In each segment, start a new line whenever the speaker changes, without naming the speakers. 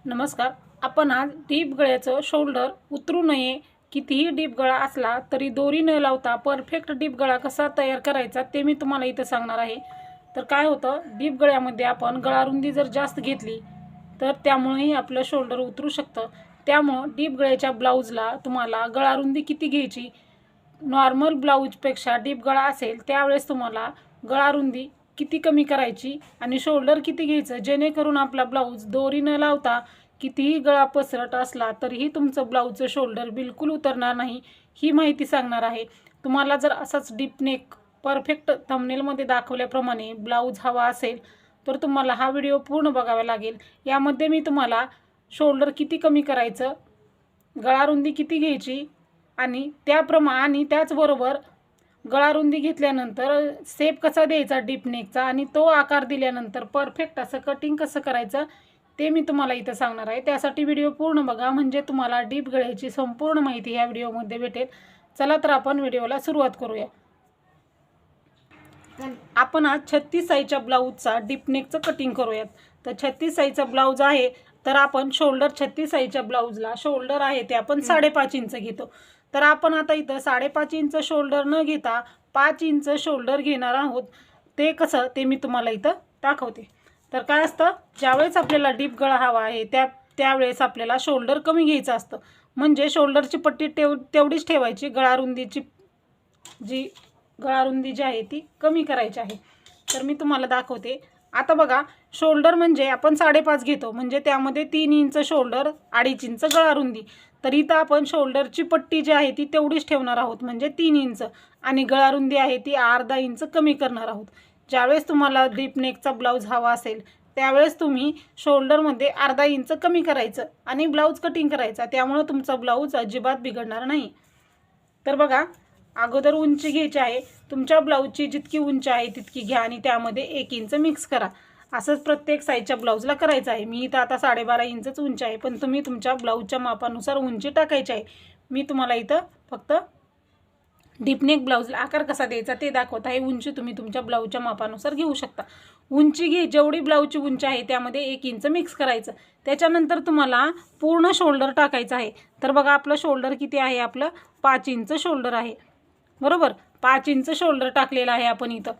नमस्कार. आपण आज डीप गळ्याचं शोल्डर उतरू नये, कितीही डीप गळा असला तरी दोरी न लावता परफेक्ट डीप गळा कसा तयार करायचा ते मी तुम्हाला इथं सांगणार आहे. तर काय होतं, डीप गळ्यामध्ये आपण गळारुंदी जर जास्त घेतली तर त्यामुळेही आपलं शोल्डर उतरू शकतं. त्यामुळं डीप गळ्याच्या ब्लाऊजला तुम्हाला गळारुंदी किती घ्यायची, नॉर्मल ब्लाऊजपेक्षा डीप गळा असेल त्यावेळेस तुम्हाला गळारुंदी किती कमी करायची आणि शोल्डर किती घ्यायचं, जेणेकरून आपला ब्लाऊज दोरी न लावता कितीही गळा पसरट असला तरीही तुमचं ब्लाऊजचं शोल्डर बिलकुल उतरणार नाही, ही माहिती सांगणार आहे. तुम्हाला जर असाच डीप नेक परफेक्ट थंबनेलमध्ये दाखवल्याप्रमाणे ब्लाऊज हवा असेल तर तुम्हाला हा व्हिडिओ पूर्ण बघावा लागेल. यामध्ये मी तुम्हाला शोल्डर किती कमी करायचं, गळारुंदी किती घ्यायची आणि त्याचबरोबर गळारुंदी घेतल्यानंतर शेप कसा द्यायचा डीप नेकचा आणि तो आकार दिल्यानंतर परफेक्ट असं कटिंग कसं करायचं ते मी तुम्हाला इथं सांगणार आहे. त्यासाठी व्हिडिओ पूर्ण बघा, म्हणजे तुम्हाला डीप गळ्याची संपूर्ण माहिती ह्या व्हिडिओमध्ये भेटेल. चला तर आपण व्हिडिओला सुरुवात करूया. आपण आज 36 साईजच्या ब्लाऊजचा डीप नेकचं कटिंग करूयात. तर 36 साईजचा ब्लाऊज आहे तर आपण शोल्डर 36 साईजच्या ब्लाऊजला शोल्डर आहे ते आपण 5.5 इंच घेतो. तर आपण आता इथं 5.5 इंच शोल्डर न घेता 5 इंच शोल्डर घेणार आहोत. ते कसं ते मी तुम्हाला इथं दाखवते. तर काय असतं, ज्यावेळेस आपल्याला डीप गळा हवा आहे त्यावेळेस आपल्याला शोल्डर कमी घ्यायचं असतं, म्हणजे शोल्डरची पट्टी तेवढीच ठेवायची, गळारुंदी जी आहे ती कमी करायची आहे. तर मी तुम्हाला दाखवते. आता बघा, शोल्डर म्हणजे आपण 5.5 घेतो, म्हणजे त्यामध्ये 3 इंच शोल्डर, 2.5 इंच गळारुंदी. तर इथं आपण शोल्डरची पट्टी जी आहे ती तेवढीच ठेवणार आहोत, म्हणजे 3 इंच, आणि गळारुंदी आहे ती अर्धा इंच कमी करणार आहोत. ज्यावेळेस तुम्हाला डीप नेकचा ब्लाऊज हवा असेल त्यावेळेस तुम्ही शोल्डरमध्ये अर्धा इंच कमी करायचं आणि ब्लाऊज कटिंग करायचा, त्यामुळे तुमचा ब्लाऊज अजिबात बिघडणार नाही. तर बघा, अगोदर उंची घ्यायची आहे. तुमच्या ब्लाऊजची जितकी उंची आहे तितकी घ्या आणि त्यामध्ये 1 इंच मिक्स करा. असंच प्रत्येक साईजच्या ब्लाऊजला करायचं आहे. मी इथं आता 12.5 इंचच उंची आहे, पण तुम्ही तुमच्या ब्लाऊजच्या मापानुसार उंची टाकायची आहे. मी तुम्हाला इथं फक्त डीपनेक ब्लाऊजला आकार कसा द्यायचा ते दाखवत आहे. उंची तुम्ही तुमच्या ब्लाऊजच्या मापानुसार घेऊ शकता. उंची जेवढी ब्लाऊजची उंची आहे त्यामध्ये 1 इंच मिक्स करायचं. त्याच्यानंतर तुम्हाला पूर्ण शोल्डर टाकायचं आहे. तर बघा, आपलं शोल्डर किती आहे, आपलं 5 इंच शोल्डर आहे, बरोबर. 5 इंच शोल्डर टाकलेलं आहे आपण इथं.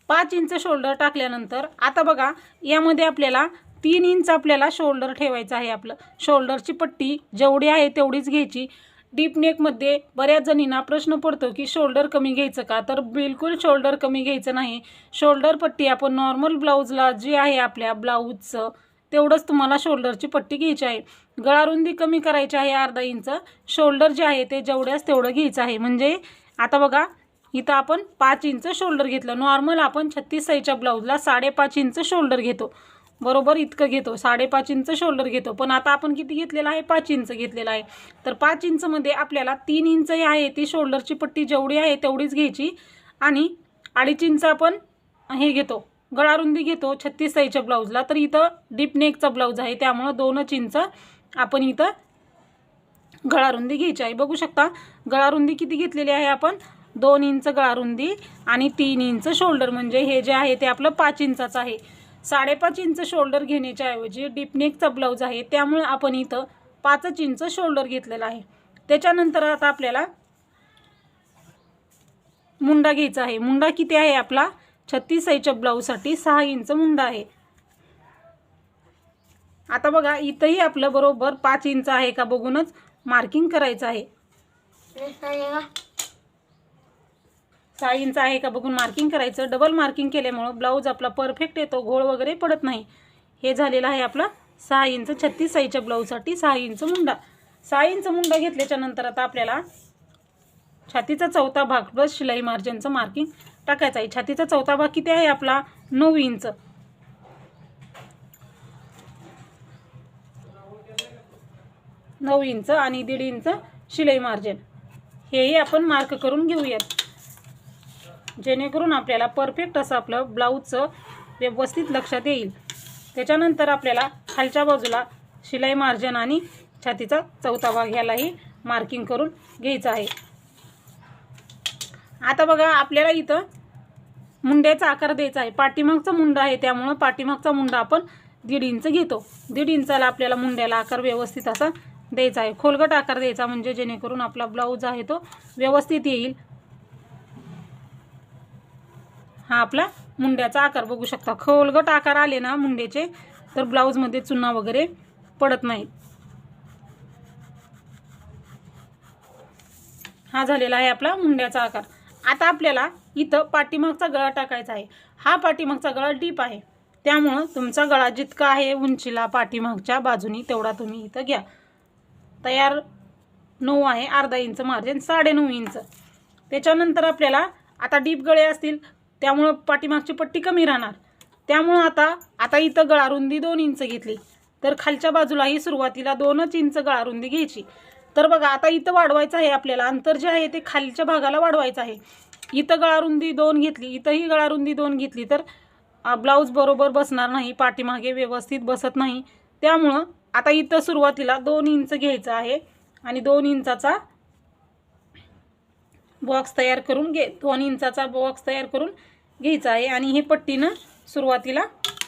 5 इंच शोल्डर टाकल्यानंतर आता बघा, यामध्ये आपल्याला 3 इंच आपल्याला शोल्डर ठेवायचं आहे. आपलं शोल्डरची पट्टी जेवढी आहे तेवढीच घ्यायची. डीप नेकमध्ये बऱ्याच जणींना प्रश्न पडतो की शोल्डर कमी घ्यायचं का, तर बिलकुल शोल्डर कमी घ्यायचं नाही. शोल्डर पट्टी आपण नॉर्मल ब्लाऊजला जी आहे आपल्या ब्लाऊजचं तेवढंच तुम्हाला शोल्डरची पट्टी घ्यायची आहे. गळारुंदी कमी करायची आहे अर्धा इंच. शोल्डर जे आहे ते जेवढ्याच तेवढं घ्यायचं आहे. म्हणजे आता बघा, इथं आपण 5 इंच शोल्डर घेतलं. नॉर्मल आपण 36 साईजच्या ब्लाऊजला 5.5 इंच शोल्डर घेतो, बरोबर. इतकं घेतो, 5.5 इंच शोल्डर घेतो. पण आता आपण किती घेतलेलं आहे, 5 इंच घेतलेलं आहे. तर 5 इंचमध्ये आपल्याला 3 इंच आहे ती शोल्डरची पट्टी जेवढी आहे तेवढीच घ्यायची आणि 2.5 इंच आपण हे घेतो, गळारुंदी घेतो 36 साईजच्या ब्लाऊजला. तर इथं डीप नेकचा ब्लाऊज आहे त्यामुळं 2 इंच आपण इथं गळारुंदी घ्यायची आहे. बघू शकता, गळारुंदी किती घेतलेली आहे आपण, 2 इंच गळारुंदी आणि 3 इंच शोल्डर, म्हणजे हे जे आहे ते आपलं 5 इंचाचं आहे. 5.5 इंच शोल्डर घेण्याच्या ऐवजी डीप नेकचा ब्लाऊज आहे त्यामुळे आपण इथं 5 इंच शोल्डर घेतलेला आहे. त्याच्यानंतर आता आपल्याला मुंडा घ्यायचा आहे. मुंडा किती आहे आपला, 36 साईजच्या ब्लाऊजसाठी 6 इंच मुंडा आहे. आता बघा, इथंही आपलं बरोबर 5 इंच आहे का बघूनच मार्किंग करायचं आहे. 6 इंच आहे का बघून मार्किंग करायचं. डबल मार्किंग केल्यामुळं ब्लाऊज आपला परफेक्ट येतो, घोळ वगैरे पडत नाही. हे झालेलं आहे आपला 6 इंच 36 साईजच्या ब्लाऊजसाठी 6 इंच मुंडा. 6 इंच मुंडा घेतल्याच्या नंतर आता आपल्याला छातीचा चौथा भाग प्लस शिलाई मार्जिनचं मार्किंग टाकायचं आहे. छातीचा चौथा भाग किती आहे आपला, 9 इंच. 9 इंच आणि 1.5 इंच शिलाई मार्जिन हेही आपण मार्क करून घेऊयात, जेणेकरून आपल्याला परफेक्ट असं आपलं ब्लाऊजचं व्यवस्थित लक्षात येईल. त्याच्यानंतर आपल्याला खालच्या बाजूला शिलाई मार्जिन आणि छातीचा चौथा भाग ह्यालाही मार्किंग करून घ्यायचं आहे. आता बघा, आपल्याला इथं मुंड्याचा आकार द्यायचा आहे. पाठीमागचा मुंडा आहे त्यामुळं पाठीमागचा मुंडा आपण 1.5 इंच घेतो. 1.5 इंचाला आपल्याला मुंड्याला आकार व्यवस्थित असा द्यायचा आहे. खोलगट आकार द्यायचा म्हणजे जेणेकरून आपला ब्लाऊज आहे तो व्यवस्थित येईल. हा आपला मुंड्याचा आकार बघू शकता. खोलगट आकार आले ना मुंड्याचे तर ब्लाऊजमध्ये चुना वगैरे पडत नाही. हा झालेला आहे आपला मुंड्याचा आकार. आता आपल्याला इथं पाठीमागचा गळा टाकायचा आहे. हा पाठीमागचा गळा डीप आहे त्यामुळं तुमचा गळा जितका आहे उंचीला पाठीमागच्या बाजूनी तेवढा तुम्ही इथं घ्या. तयार 9 आहे, अर्धा इंच मार्जिन, 9.5 इंच. त्याच्यानंतर आपल्याला आता डीप गळे असतील त्यामुळं पाठीमागची पट्टी कमी राहणार. त्यामुळं आता इथं गळा रुंदी 2 इंच घेतली तर खालच्या बाजूलाही सुरुवातीला 2 इंच गळा रुंदी घ्यायची. तर बघा आता इथं वाढवायचं आहे आपल्याला. अंतर जे आहे ते खालच्या भागाला वाढवायचं आहे. इथं गळा रुंदी 2 घेतली, इथंही गळा रुंदी 2 घेतली तर ब्लाऊज बरोबर बसणार नाही, पाठीमागे व्यवस्थित बसत नाही. त्यामुळं आता इथं सुरुवातीला 2 इंच घ्यायचं आहे आणि 2 इंचाचा बॉक्स तयार करून 2 इंचाचा बॉक्स तयार करून घ्यायचा आहे आणि हे पट्टीनं सुरुवातीला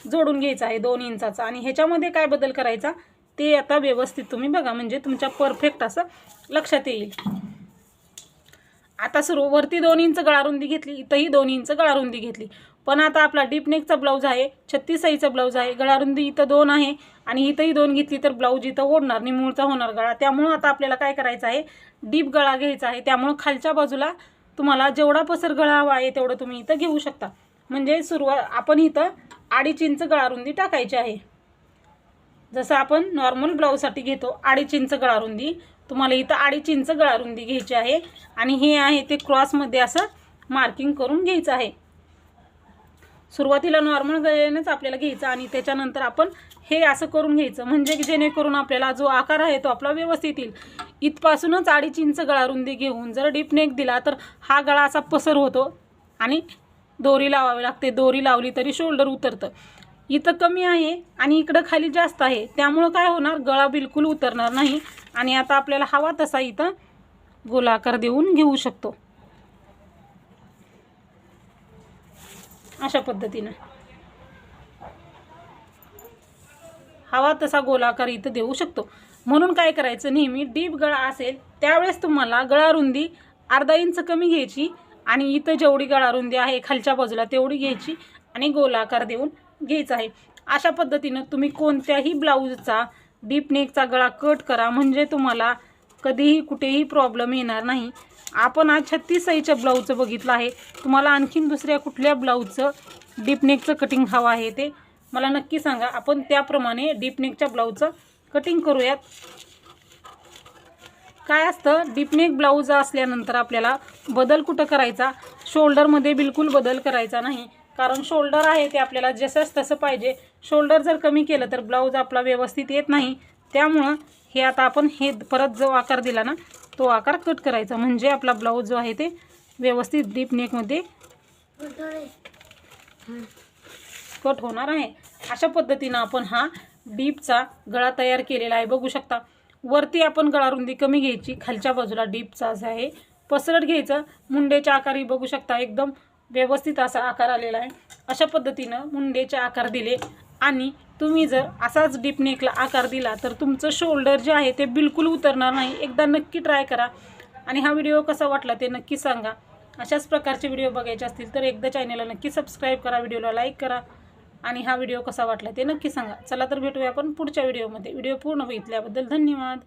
जोडून घ्यायचं आहे 2 इंचाचा. आणि ह्याच्यामध्ये काय बदल करायचा ते आता व्यवस्थित तुम्ही बघा म्हणजे तुमच्या परफेक्ट असं लक्षात येईल. आता वरती 2 इंच गळारुंदी घेतली, इथंही 2 इंच गळारुंदी घेतली. पण आता आपला डीप नेकचा ब्लाऊज आहे, 36 साईजचा ब्लाऊज आहे, गळारुंदी इथं 2 आहे आणि इथंही 2 घेतली तर ब्लाऊज इथं ओढणार, निमुळचा होणार गळा. त्यामुळं आता आपल्याला काय करायचं आहे, डीप गळा घ्यायचा आहे. त्यामुळं खालच्या बाजूला तुम्हाला जेवढा पसर गळा हवा आहे तेवढं तुम्ही इथं घेऊ शकता. म्हणजे आपण इथं 2.5 इंच गळारुंदी टाकायची आहे. जसं आपण नॉर्मल ब्लाऊजसाठी घेतो 2.5 इंच गळारुंदी, तुम्हाला इथं 2.5 इंच गळारुंदी घ्यायची आहे. आणि हे आहे ते क्रॉसमध्ये असं मार्किंग करून घ्यायचं आहे. सुरुवातीला नॉर्मल गळ्यानेच आपल्याला घ्यायचं आणि त्याच्यानंतर आपण हे असं करून घ्यायचं म्हणजे जेणेकरून आपल्याला जो आकार आहे तो आपला व्यवस्थित येईल. इथपासूनच 2.5 इंच गळारुंदी घेऊन जर डीप नेक दिला तर हा गळा असा पसर होतो आणि दोरी लावावी लागते. दोरी लावली तरी शोल्डर उतरतं. इथं कमी आहे आणि इकडं खाली जास्त आहे त्यामुळं काय होणार, गळा बिलकुल उतरणार नाही. आणि आता आपल्याला हवा तसा इथं गोलाकार देऊन घेऊ शकतो अशा पद्धतीनं. हवा तसा गोलाकार इथं देऊ शकतो. म्हणून काय करायचं, नेहमी डीप गळा असेल त्यावेळेस तुम्हाला गळारुंदी 1/2 इंच कमी घ्यायची आणि इथं जेवढी गळारुंदी आहे खालच्या बाजूला तेवढी घ्यायची आणि गोलाकार देऊन घ्यायचा आहे. अशा पद्धतीनं तुम्ही कोणत्याही ब्लाऊजचा डीप नेकचा गळा कट करा म्हणजे तुम्हाला कधीही कुठेही प्रॉब्लेम येणार नाही. आपण आज 36 साईजच्या ब्लाऊजचं बघितलं आहे. तुम्हाला आणखीन दुसऱ्या कुठल्या ब्लाऊजचं डीप नेकचं कटिंग हवं आहे ते मला नक्की सांगा. आपण त्याप्रमाणे डीप नेकच्या ब्लाऊजचं कटिंग करूयात. काय असतं, डीप नेक ब्लाऊज असल्यानंतर आपल्याला बदल कुठं करायचा, शोल्डरमध्ये बिलकुल बदल करायचा नाही. कारण शोल्डर आहे ते आपल्याला जसंच तसं पाहिजे. शोल्डर जर कमी केलं तर ब्लाऊज आपला व्यवस्थित येत नाही. त्यामुळं हे आता आपण हे परत जो आकार दिला ना तो आकार कट करायचा म्हणजे आपला ब्लाऊज जो आहे ते व्यवस्थित डीप नेकमध्ये कट होणार आहे. अशा पद्धतीनं आपण हा डीपचा गळा तयार केलेला आहे. बघू शकता वरती आपण गळारुंदी कमी घ्यायची, खालच्या बाजूला डीपचा जो आहे पसरट घ्यायचं. मुंडेच्या आकारही बघू शकता एकदम व्यवस्थित असा आकार आलेला आहे. अशा पद्धतीनं मुंडेचे आकार दिले आणि तुम्ही जर असाच डीप नेकला आकार दिला तर तुमचं शोल्डर जे आहे ते बिलकुल उतरणार नाही. एकदा नक्की ट्राय करा आणि हा व्हिडिओ कसा वाटला ते नक्की सांगा. अशाच प्रकारचे व्हिडिओ बघायचे असतील तर एकदा चॅनलला नक्की सबस्क्राईब करा, व्हिडिओला लाईक करा आणि हा व्हिडिओ कसा वाटला ते नक्की सांगा. चला तर भेटूया आपण पुढच्या व्हिडिओमध्ये. व्हिडिओ पूर्ण बघितल्याबद्दल धन्यवाद.